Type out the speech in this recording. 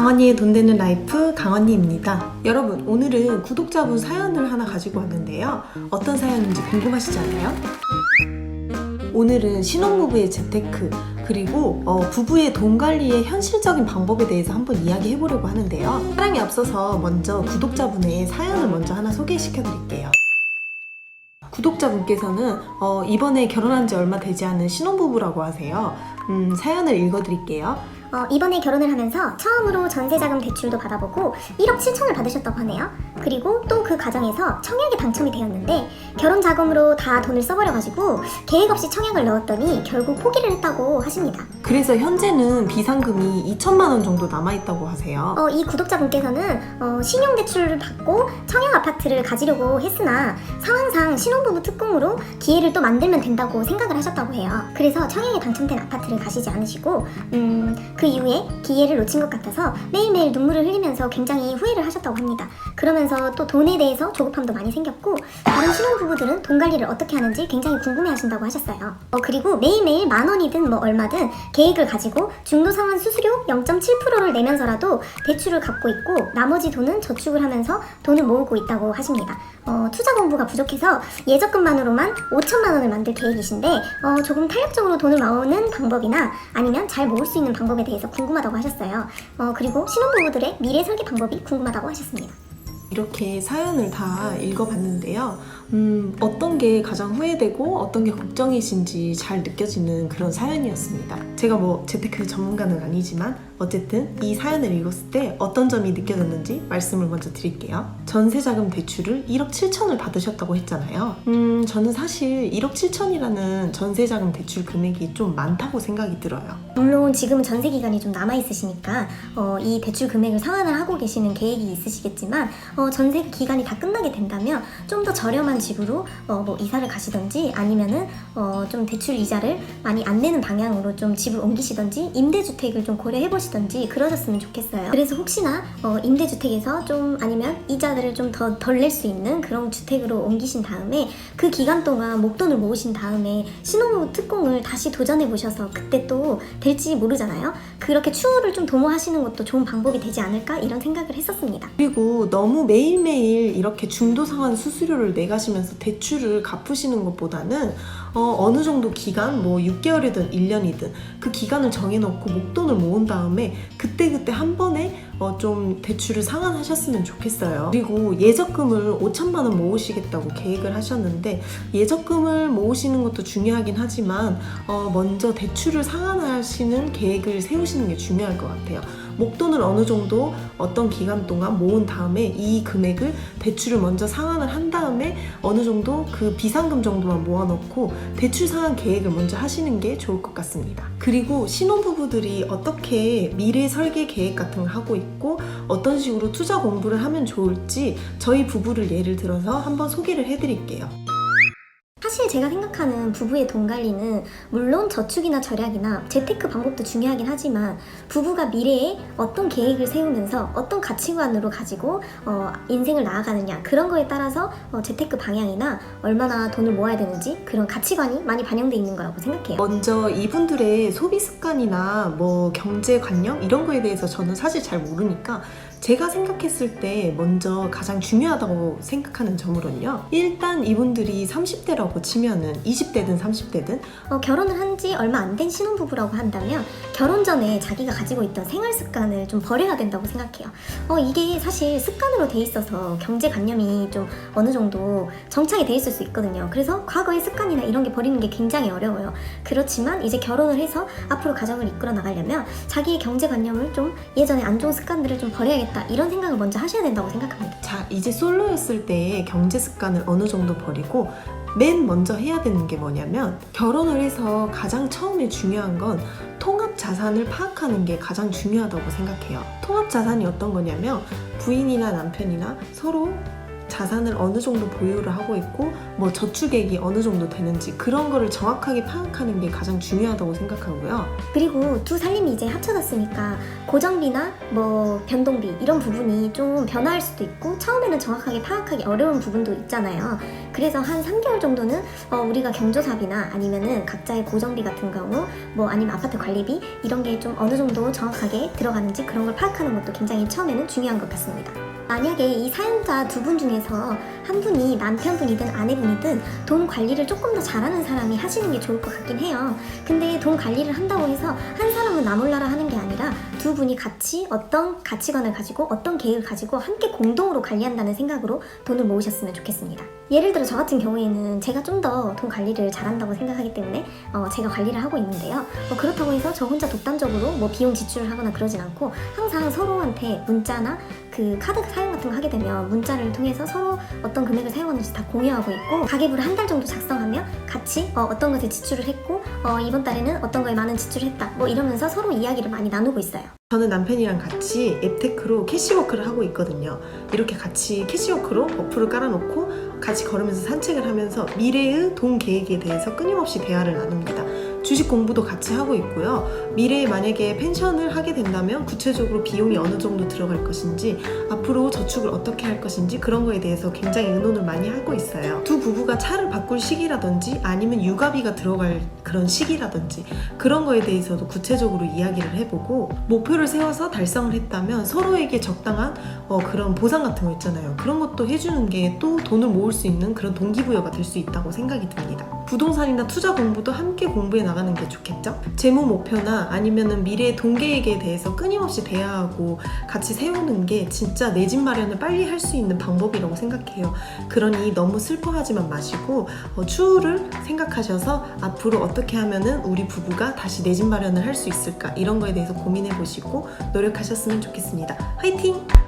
강언니의 돈 되는 라이프 강언니입니다. 여러분, 오늘은 구독자분 사연을 하나 가지고 왔는데요. 어떤 사연인지 궁금하시지 않나요? 오늘은 신혼부부의 재테크 그리고 부부의 돈 관리의 현실적인 방법에 대해서 한번 이야기해 보려고 하는데요. 사랑에 앞서서 먼저 구독자분의 사연을 먼저 하나 소개시켜 드릴게요. 구독자분께서는 이번에 결혼한 지 얼마 되지 않은 신혼부부라고 하세요. 사연을 읽어드릴게요. 이번에 결혼을 하면서 처음으로 전세자금 대출도 받아보고 1억 7천을 받으셨다고 하네요. 그리고 또 그 과정에서 청약에 당첨이 되었는데 결혼 자금으로 다 돈을 써버려가지고 계획 없이 청약을 넣었더니 결국 포기를 했다고 하십니다. 그래서 현재는 비상금이 2천만 원 정도 남아있다고 하세요. 이 구독자분께서는 신용대출을 받고 청약 아파트를 가지려고 했으나 상황상 신혼부부 특공으로 기회를 또 만들면 된다고 생각을 하셨다고 해요. 그래서 청약에 당첨된 아파트를 가시지 않으시고 그 이후에 기회를 놓친 것 같아서 매일매일 눈물을 흘리면서 굉장히 후회를 하셨다고 합니다. 그러면서 또 돈에 대해서 조급함도 많이 생겼고 다른 신혼부부들은 돈 관리를 어떻게 하는지 굉장히 궁금해하신다고 하셨어요. 그리고 매일매일 만 원이든 뭐 얼마든 계획을 가지고 중도상환 수수료 0.7%를 내면서라도 대출을 갚고 있고 나머지 돈은 저축을 하면서 돈을 모으고 있다고 하십니다. 투자 공부가 부족해서 예적금만으로만 5천만 원을 만들 계획이신데 조금 탄력적으로 돈을 모으는 방법이나 아니면 잘 모을 수 있는 방법에 대해서 궁금하다고 하셨어요. 그리고 신혼부부들의 미래 설계 방법이 궁금하다고 하셨습니다. 이렇게 사연을 다 읽어봤는데요. 어떤 게 가장 후회되고 어떤 게 걱정이신지 잘 느껴지는 그런 사연이었습니다. 제가 뭐 재테크 전문가는 아니지만 어쨌든 이 사연을 읽었을 때 어떤 점이 느껴졌는지 말씀을 먼저 드릴게요. 전세자금 대출을 1억 7천을 받으셨다고 했잖아요. 저는 사실 1억 7천이라는 전세자금 대출 금액이 좀 많다고 생각이 들어요. 물론 지금은 전세 기간이 좀 남아있으시니까 이 대출 금액을 상환을 하고 계시는 계획이 있으시겠지만 전세 기간이 다 끝나게 된다면 좀 더 저렴한 집으로 뭐 이사를 가시던지 아니면은 좀 대출 이자를 많이 안 내는 방향으로 좀 집을 옮기시던지 임대주택을 좀 고려해 보시던지 그러셨으면 좋겠어요. 그래서 혹시나 임대주택에서 좀 아니면 이자들을 좀 더 덜 낼 수 있는 그런 주택으로 옮기신 다음에 그 기간 동안 목돈을 모으신 다음에 신혼부부 특공을 다시 도전해 보셔서 그때 또 될지 모르잖아요. 그렇게 추후를 좀 도모하시는 것도 좋은 방법이 되지 않을까 이런 생각을 했었습니다. 그리고 너무 매일매일 이렇게 중도상환 수수료를 내가시면서 대출을 갚으시는 것보다는 어느 정도 기간, 뭐 6개월이든 1년이든 그 기간을 정해놓고 목돈을 모은 다음에 그때그때 한 번에 좀 대출을 상환하셨으면 좋겠어요. 그리고 예적금을 5천만 원 모으시겠다고 계획을 하셨는데 예적금을 모으시는 것도 중요하긴 하지만 먼저 대출을 상환하시는 계획을 세우시는 게 중요할 것 같아요. 목돈을 어느 정도 어떤 기간 동안 모은 다음에 이 금액을 대출을 먼저 상환을 한 다음에 어느 정도 그 비상금 정도만 모아놓고 대출 상환 계획을 먼저 하시는 게 좋을 것 같습니다. 그리고 신혼부부들이 어떻게 미래 설계 계획 같은 걸 하고 있고 어떤 식으로 투자 공부를 하면 좋을지 저희 부부를 예를 들어서 한번 소개를 해드릴게요. 사실 제가 생각하는 부부의 돈 관리는 물론 저축이나 절약이나 재테크 방법도 중요하긴 하지만 부부가 미래에 어떤 계획을 세우면서 어떤 가치관으로 가지고 인생을 나아가느냐 그런 거에 따라서 재테크 방향이나 얼마나 돈을 모아야 되는지 그런 가치관이 많이 반영돼 있는 거라고 생각해요. 먼저 이분들의 소비 습관이나 뭐 경제관념 이런 거에 대해서 저는 사실 잘 모르니까 제가 생각했을 때 먼저 가장 중요하다고 생각하는 점으로는요. 일단 이분들이 30대라고 치면은 20대든 30대든 결혼을 한 지 얼마 안 된 신혼부부라고 한다면 결혼 전에 자기가 가지고 있던 생활 습관을 좀 버려야 된다고 생각해요. 이게 사실 습관으로 돼 있어서 경제관념이 좀 어느 정도 정착이 돼 있을 수 있거든요. 그래서 과거의 습관이나 이런 게 버리는 게 굉장히 어려워요. 그렇지만 이제 결혼을 해서 앞으로 가정을 이끌어 나가려면 자기의 경제관념을 좀 예전에 안 좋은 습관들을 좀 버려야겠다 이런 생각을 먼저 하셔야 된다고 생각합니다. 자, 이제 솔로였을 때 경제 습관을 어느 정도 버리고 맨 먼저 해야 되는 게 뭐냐면 결혼을 해서 가장 처음에 중요한 건 통합 자산을 파악하는 게 가장 중요하다고 생각해요. 통합 자산이 어떤 거냐면 부인이나 남편이나 서로 자산을 어느 정도 보유를 하고 있고 뭐 저축액이 어느 정도 되는지 그런 거를 정확하게 파악하는 게 가장 중요하다고 생각하고요. 그리고 두 살림이 이제 합쳐졌으니까 고정비나 뭐 변동비 이런 부분이 좀 변화할 수도 있고 처음에는 정확하게 파악하기 어려운 부분도 있잖아요. 그래서 한 3개월 정도는 우리가 경조사비나 아니면은 각자의 고정비 같은 경우 뭐 아니면 아파트 관리비 이런 게 좀 어느 정도 정확하게 들어가는지 그런 걸 파악하는 것도 굉장히 처음에는 중요한 것 같습니다. 만약에 이 사연자 두 분 중에서 한 분이 남편분이든 아내분이든 돈 관리를 조금 더 잘하는 사람이 하시는 게 좋을 것 같긴 해요. 근데 돈 관리를 한다고 해서 한 사람은 나 몰라라 하는 게 아니라 두 분이 같이 어떤 가치관을 가지고 어떤 계획을 가지고 함께 공동으로 관리한다는 생각으로 돈을 모으셨으면 좋겠습니다. 예를 들어 저 같은 경우에는 제가 좀 더 돈 관리를 잘한다고 생각하기 때문에 제가 관리를 하고 있는데요. 그렇다고 해서 저 혼자 독단적으로 뭐 비용 지출을 하거나 그러진 않고 항상 서로한테 문자나 그 카드 사용 같은 거 하게 되면 문자를 통해서 서로 어떤 금액을 사용하는지 다 공유하고 있고 가계부를 한 달 정도 작성하며 같이 어떤 것에 지출을 했고 이번 달에는 어떤 거에 많은 지출을 했다 뭐 이러면서 서로 이야기를 많이 나누고 있어요. 저는 남편이랑 같이 앱테크로 캐시워크를 하고 있거든요. 이렇게 같이 캐시워크로 어플을 깔아놓고 같이 걸으면서 산책을 하면서 미래의 돈 계획에 대해서 끊임없이 대화를 나눕니다. 주식 공부도 같이 하고 있고요. 미래에 만약에 펜션을 하게 된다면 구체적으로 비용이 어느 정도 들어갈 것인지 앞으로 저축을 어떻게 할 것인지 그런 거에 대해서 굉장히 의논을 많이 하고 있어요. 두 부부가 차를 바꿀 시기라든지 아니면 육아비가 들어갈 그런 시기라든지 그런 거에 대해서도 구체적으로 이야기를 해보고 목표를 세워서 달성을 했다면 서로에게 적당한 그런 보상 같은 거 있잖아요. 그런 것도 해주는 게 또 돈을 모을 수 있는 그런 동기부여가 될 수 있다고 생각이 듭니다. 부동산이나 투자 공부도 함께 공부해 나가는 게 좋겠죠? 재무 목표나 아니면은 미래의 돈 계획에 대해서 끊임없이 대화하고 같이 세우는 게 진짜 내 집 마련을 빨리 할 수 있는 방법이라고 생각해요. 그러니 너무 슬퍼하지만 마시고 추후를 생각하셔서 앞으로 어떻게 하면은 우리 부부가 다시 내 집 마련을 할 수 있을까 이런 거에 대해서 고민해 보시고 노력하셨으면 좋겠습니다. 화이팅!